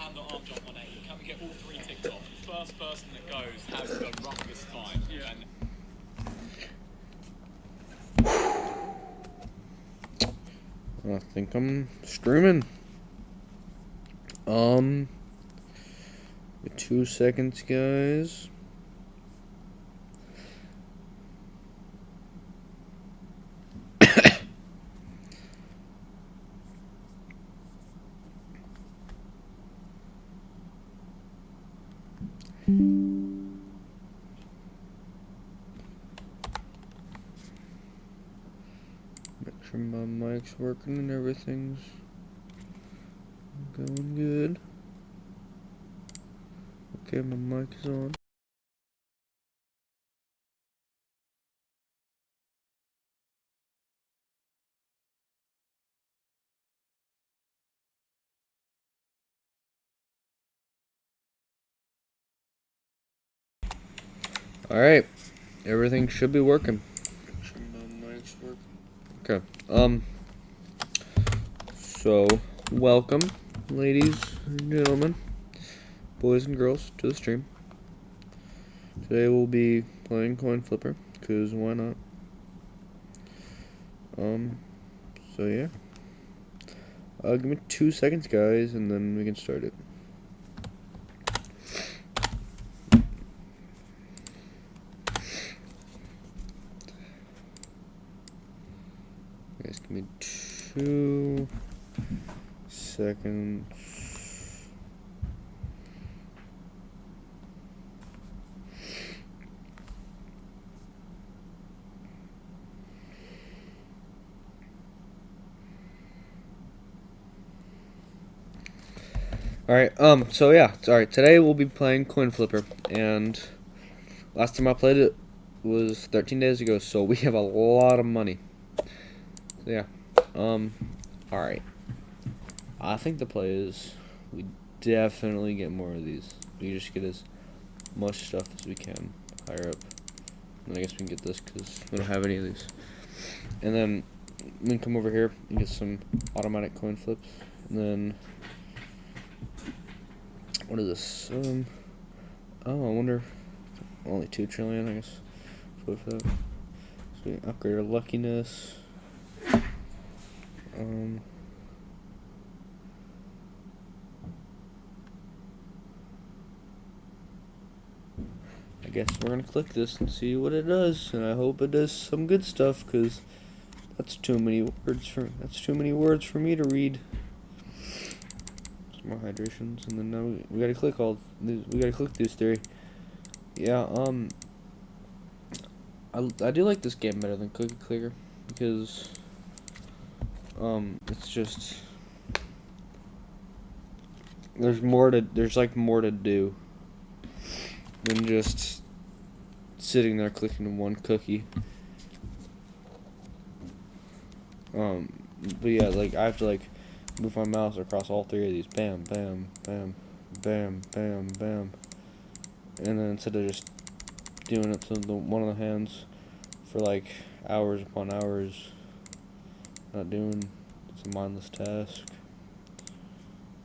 and the arm jump 180. Can we get all three ticked off? The first person that goes has the longest time. Yeah. I think I'm streaming. 2 seconds, guys. Make sure my mic's working and everything's going good. Okay, my mic is on. Alright, everything should be working. Make sure my mic's working. Okay, so welcome, ladies and gentlemen, boys and girls, to the stream. Today we'll be playing Coin Flipper, cause why not? So yeah. Give me 2 seconds, guys, and then we can start it. Guys, give me 2 seconds. Alright, so yeah, alright, today we'll be playing Coin Flipper, and last time I played it was 13 days ago, so we have a lot of money. So yeah, alright. I think the play is, we definitely get more of these. We just get as much stuff as we can higher up. And I guess we can get this because we don't have any of these. And then we can come over here and get some automatic coin flips. And then, what is this? Oh, I wonder, only 2 trillion, I guess. So we can upgrade our luckiness. I guess we're gonna click this and see what it does, and I hope it does some good stuff, cause that's too many words for me to read. Some more hydrations, and then now we gotta click all these. We gotta click these 3. Yeah, I do like this game better than Cookie Clicker, because it's just there's more to do than just sitting there clicking one cookie. But yeah, like I have to like move my mouse across all 3 of these. Bam, bam, bam, bam, bam, bam. And then instead of just doing it to one of the hands for like hours upon hours, not doing, it's a mindless task.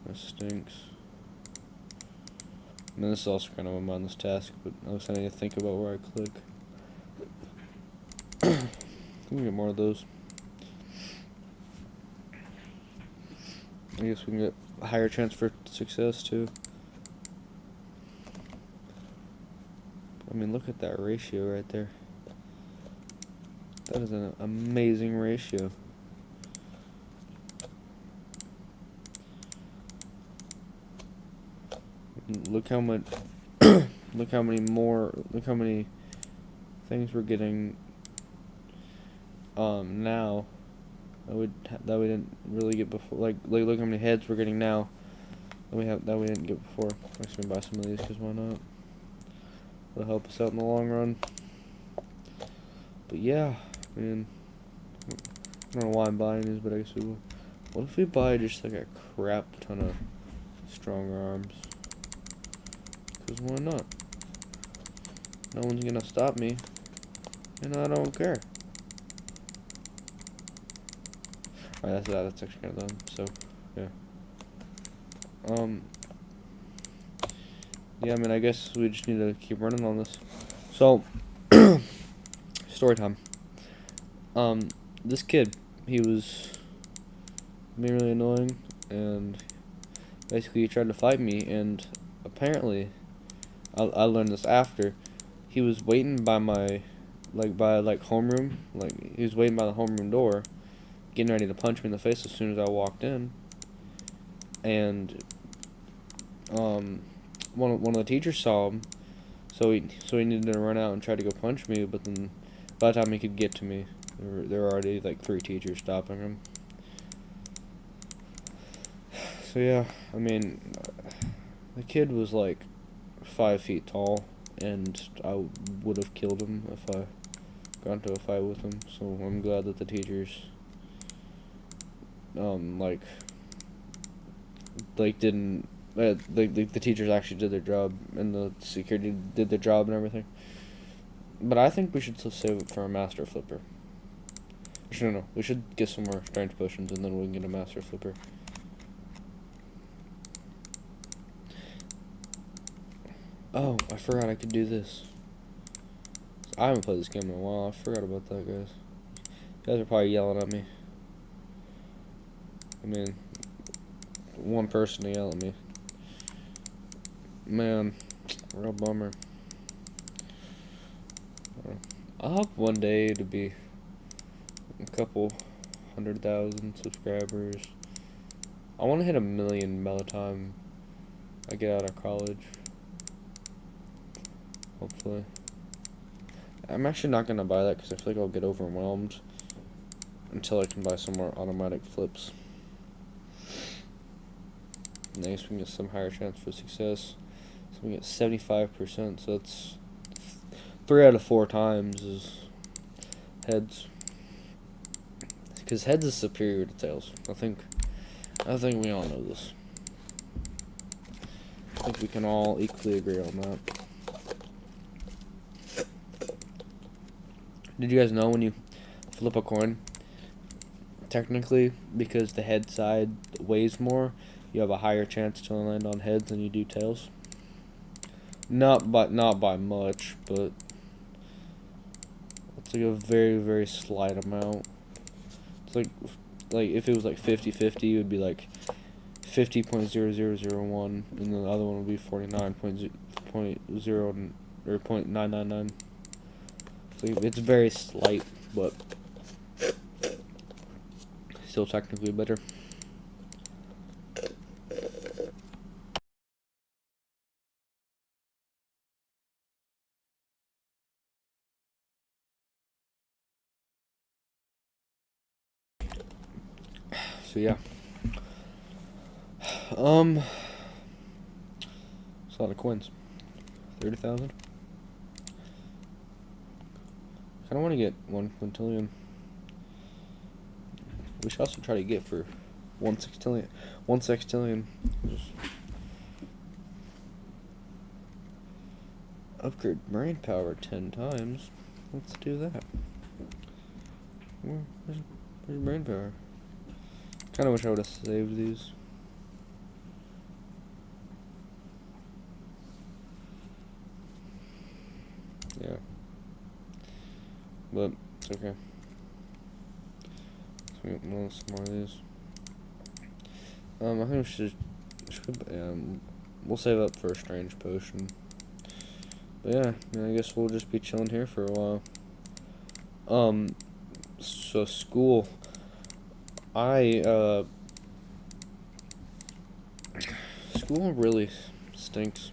That stinks. I mean, this is also kind of a mindless task, but at least I need to think about where I click. We can get more of those. I guess we can get a higher chance for success too. I mean, look at that ratio right there. That is an amazing ratio. Look how much. Look how many things we're getting. Now. That we didn't really get before. Like look how many heads we're getting now. That we didn't get before. I'm just gonna buy some of these because why not? It'll help us out in the long run. But yeah, man. I don't know why I'm buying these, but I guess we will. What if we buy just like a crap ton of stronger arms? Because why not? No one's gonna stop me, and I don't care. Alright, that's actually kind of dumb. So, yeah. yeah, I mean, I guess we just need to keep running on this. So, story time. This kid, he was being really annoying, and basically he tried to fight me, and apparently, I learned this after, he was waiting by my, like homeroom, like, he was waiting by the homeroom door, getting ready to punch me in the face as soon as I walked in, and, one of the teachers saw him, so he needed to run out and try to go punch me, but then by the time he could get to me, there were already like 3 teachers stopping him. So yeah, I mean, the kid was like 5 feet tall, and I would have killed him if I got into a fight with him. So I'm glad that the teachers, like didn't. The teachers actually did their job, and the security did their job and everything. But I think we should still save it for a master flipper. Actually, no. We should get some more strange potions, and then we can get a master flipper. Oh, I forgot I could do this. I haven't played this game in a while. I forgot about that, guys. You guys are probably yelling at me. I mean, one person to yell at me. Man, real bummer. I hope one day to be a couple 100,000 subscribers. I want to hit 1 million by the time I get out of college. Hopefully. I'm actually not going to buy that because I feel like I'll get overwhelmed until I can buy some more automatic flips. And I guess we can get some higher chance for success. So we get 75%, so that's 3 out of 4 times is heads. Because heads is superior to tails. I think we all know this. I think we can all equally agree on that. Did you guys know when you flip a coin, technically, because the head side weighs more, you have a higher chance to land on heads than you do tails? Not by much, but it's like a very, very slight amount. It's like if it was like 50-50, it would be like 50.0001, and then the other one would be 49.0 or 0.999. So it's very slight, but still technically better. So yeah. It's a lot of coins. 30,000. I don't want to get 1 quintillion. We should also try to get for 1 sextillion. 1 sextillion. Just upgrade brain power 10 times. Let's do that. Where's brain power? Kind of wish I would have saved these. Yeah. But it's okay. So we want some more of these. I think we should we'll save up for a strange potion. But yeah, I guess we'll just be chilling here for a while. So school. School really stinks.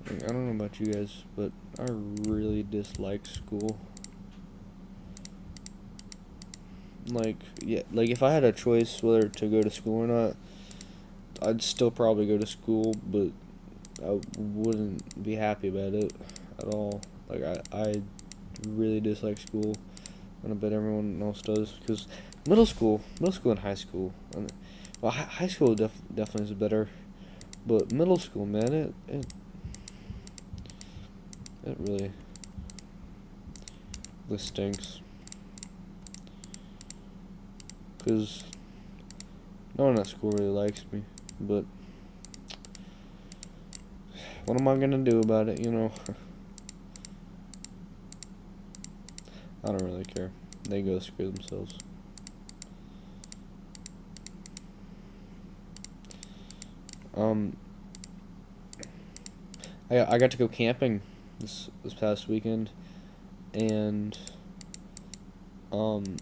Like, I don't know about you guys, but I really dislike school. Like, yeah, like if I had a choice whether to go to school or not, I'd still probably go to school, but I wouldn't be happy about it at all. Like, I really dislike school, and I bet everyone else does, because middle school and high school, well, high school definitely is better, but middle school, man, it really stinks, because no one at school really likes me, but what am I gonna do about it, you know? I don't really care. They go screw themselves. I got to go camping this past weekend, and I don't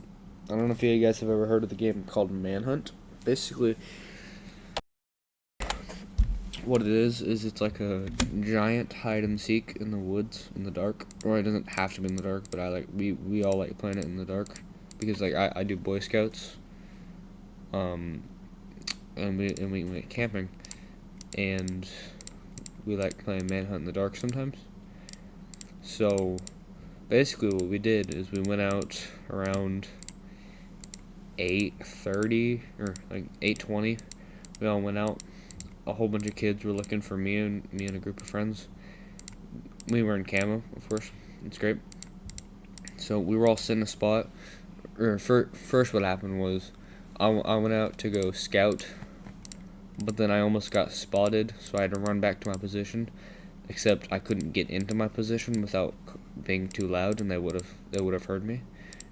know if you guys have ever heard of the game called Manhunt. Basically, what it is it's like a giant hide and seek in the woods in the dark. Or it doesn't have to be in the dark, but we all like playing it in the dark because like I do Boy Scouts. And we went camping, and we like playing Manhunt in the dark sometimes. So basically what we did is we went out around 8:30 or like 8:20. We all went out. A whole bunch of kids were looking for me and a group of friends. We were in camo, of course. It's great. So we were all sitting in a spot. First what happened was I went out to go scout, but then I almost got spotted, so I had to run back to my position. Except I couldn't get into my position without being too loud, and they would have heard me.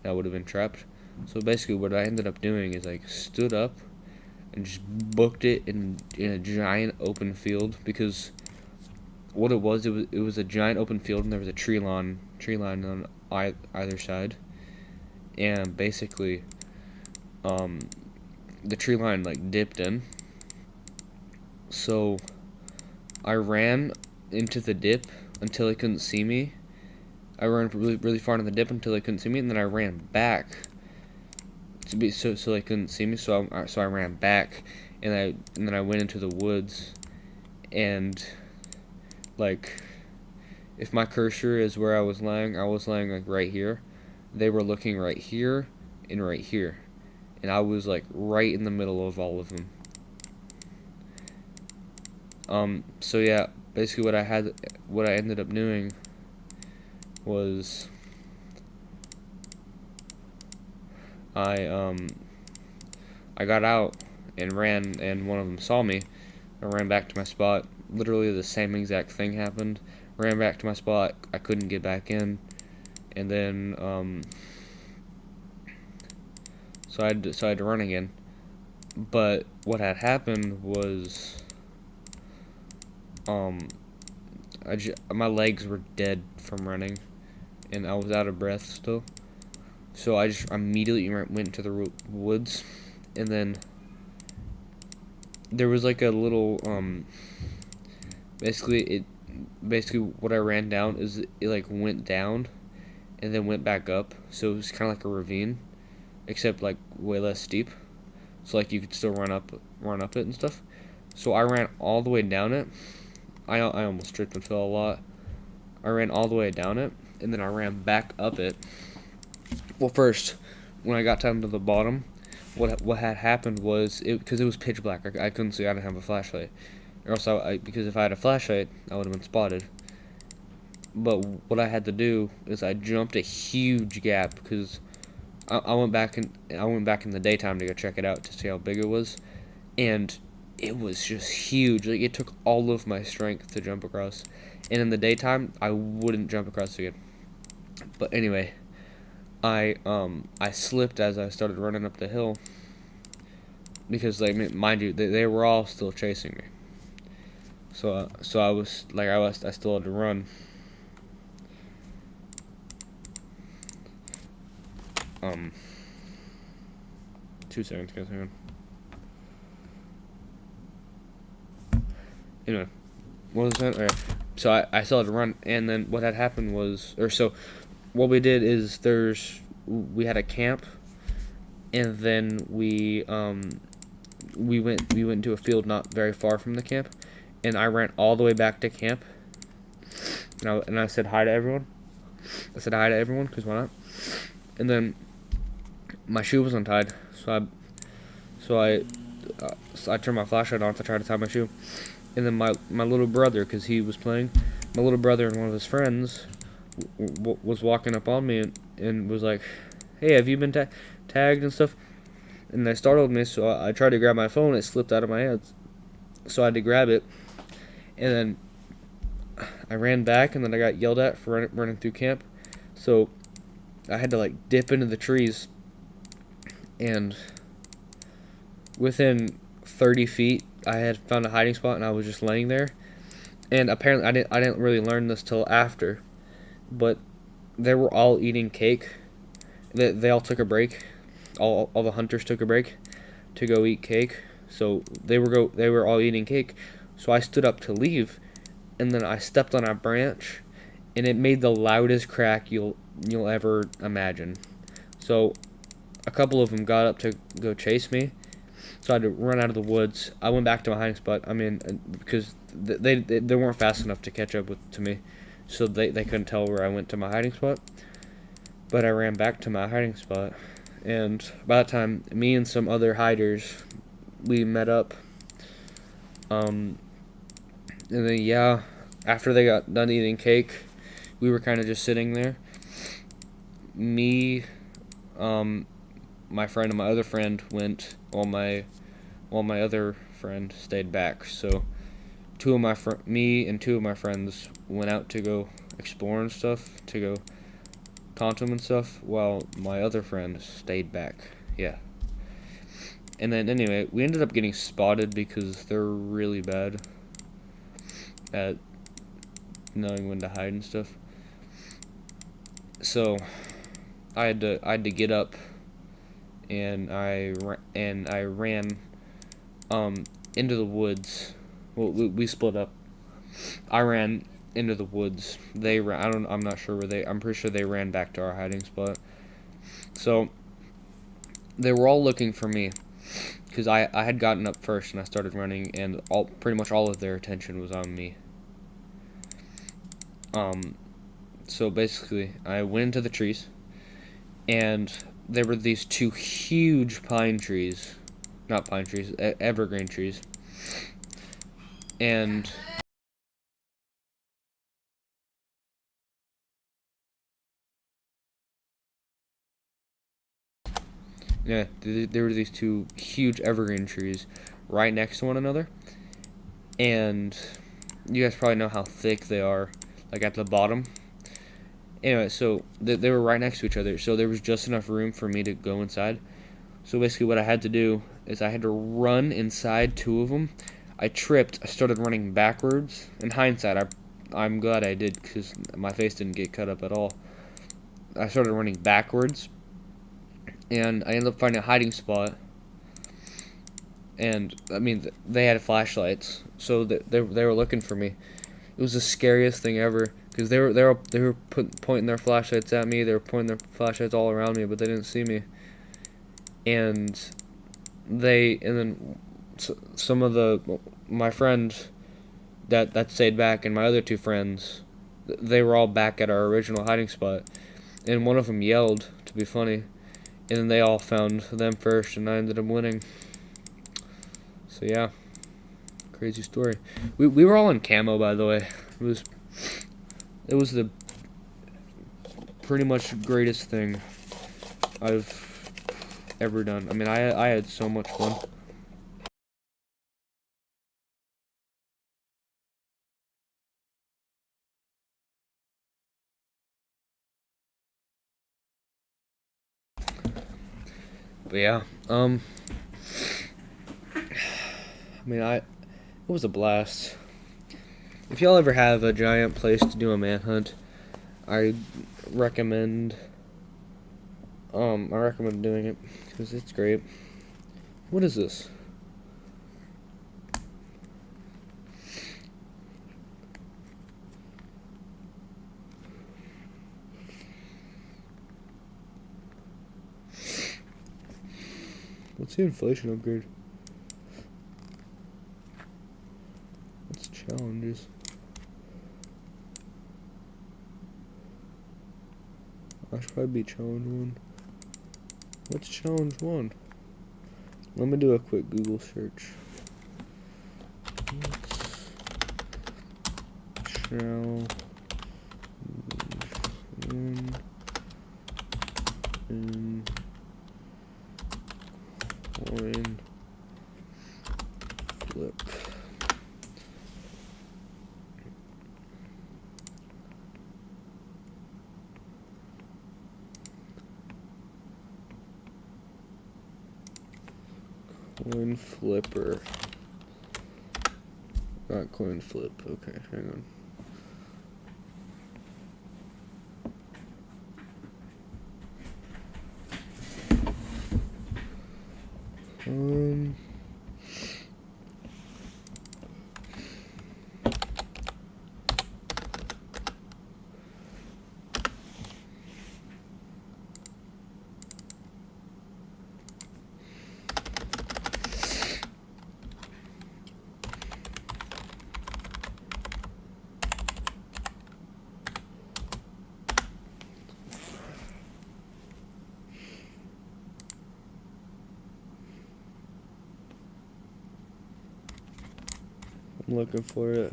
I would have been trapped. So basically, what I ended up doing is I stood up and just booked it in a giant open field, because what it was a giant open field, and there was a tree line on either side, and basically the tree line like dipped in. So I ran into the dip until they couldn't see me. I ran really far into the dip until they couldn't see me, and then I ran back to be so they couldn't see me. So I ran back, and then I went into the woods, and like if my cursor is where I was laying like right here. They were looking right here and right here, and I was like right in the middle of all of them. So yeah, basically what I ended up doing was I got out and ran, and one of them saw me. I ran back to my spot. Literally the same exact thing happened. Ran back to my spot. I couldn't get back in, and then so I had to run again. But what had happened was my legs were dead from running, and I was out of breath still. So I just immediately went to the woods, and then there was like a little basically what I ran down is it like went down and then went back up. So it was kind of like a ravine, except like way less steep. So like you could still run up it and stuff. So I ran all the way down it. I almost tripped and fell a lot. I ran all the way down it, and then I ran back up it. Well, first, when I got down to the bottom, what had happened was because it was pitch black. I couldn't see. I didn't have a flashlight, or else because if I had a flashlight, I would have been spotted. But what I had to do is I jumped a huge gap, because I went back in the daytime to go check it out to see how big it was, and it was just huge. Like, it took all of my strength to jump across, and in the daytime I wouldn't jump across again. But anyway, I slipped as I started running up the hill, because like, mind you, they were all still chasing me. So I still had to run. 2 seconds, guys. Hang on. Anyway, what was that? Okay. So I still had to run, and then what had happened was, what we did is we had a camp, and then we went into a field not very far from the camp, and I ran all the way back to camp, and I said hi to everyone. Because why not? And then my shoe was untied, so I turned my flashlight on to try to tie my shoe. And then my little brother, because he was playing, my little brother and one of his friends was walking up on me and was like, "Hey, have you been tagged and stuff?" And they startled me, so I tried to grab my phone. It slipped out of my hands, so I had to grab it. And then I ran back, and then I got yelled at for running through camp. So I had to like dip into the trees, and within 30 feet, I had found a hiding spot, and I was just laying there. And apparently, I didn't really learn this till after, but they were all eating cake. They all took a break. All the hunters took a break to go eat cake. So they were all eating cake. So I stood up to leave, and then I stepped on a branch, and it made the loudest crack you'll ever imagine. So a couple of them got up to go chase me. So I had to run out of the woods. I went back to my hiding spot. I mean, because they weren't fast enough to catch up to me, so they couldn't tell where I went to my hiding spot. But I ran back to my hiding spot, and by that time, me and some other hiders, we met up. And then yeah, after they got done eating cake, we were kind of just sitting there. Me, my friend and my other friend went, while my other friend stayed back. So me and two of my friends went out to go explore and stuff, to go taunt them and stuff, while my other friend stayed back. Yeah. And then anyway, we ended up getting spotted because they're really bad at knowing when to hide and stuff. So I had to get up, and I ran into the woods. Well, we split up. I ran into the woods. They ran. I'm not sure where they. I'm pretty sure they ran back to our hiding spot. So they were all looking for me, because I had gotten up first and I started running, and pretty much all of their attention was on me. So basically, I went into the trees, and there were these two huge pine trees, not pine trees, evergreen trees, and yeah, there were these two huge evergreen trees right next to one another, and you guys probably know how thick they are, like at the bottom. Anyway, so they were right next to each other, so there was just enough room for me to go inside. So basically what I had to do is I had to run inside two of them. I tripped. I started running backwards. In hindsight, I'm glad I did, because my face didn't get cut up at all. I started running backwards, and I ended up finding a hiding spot. And, I mean, they had flashlights, so they were looking for me. It was the scariest thing ever, because they were pointing their flashlights at me. They were pointing their flashlights all around me, but they didn't see me. And then some of my friends that stayed back, and my other two friends, they were all back at our original hiding spot, and one of them yelled to be funny, and then they all found them first, and I ended up winning. So yeah, crazy story. We were all in camo, by the way. It was the pretty much greatest thing I've ever done. I mean, I had so much fun. But yeah, I mean, it was a blast. If y'all ever have a giant place to do a manhunt, I recommend doing it, because it's great. What is this? What's the inflation upgrade? What's challenges? I should probably be challenge 1. What's challenge 1? Let me do a quick Google search. Challenge 1 in coin flip. Coin flipper. Not coin flip. Okay, hang on. Um. I'm looking for it.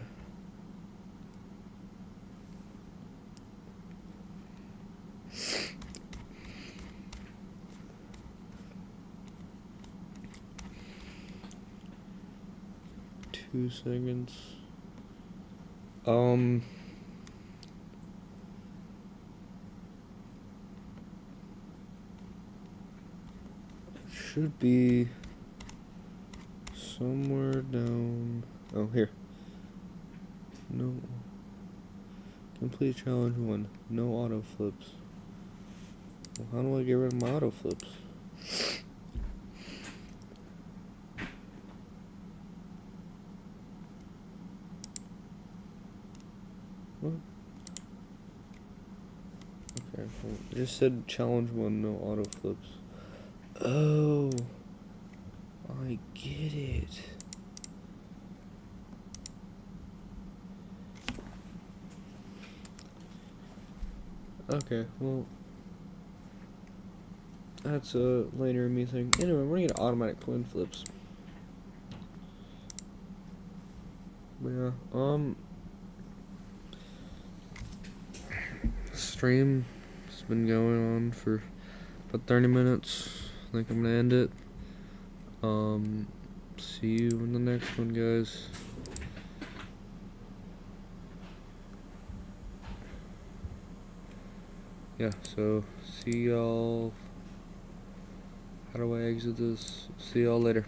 Two seconds. Should be somewhere down. Oh, here. No. Complete challenge 1. No auto flips. Well, how do I get rid of my auto flips? What? Okay, well, it just said challenge 1, no auto flips. Oh, I get it. Okay, well, that's a later in me thing. Anyway, we're gonna get automatic coin flips. But yeah, stream has been going on for about 30 minutes. I think I'm gonna end it. See you in the next one, guys. Yeah, so see y'all. How do I exit this? See y'all later.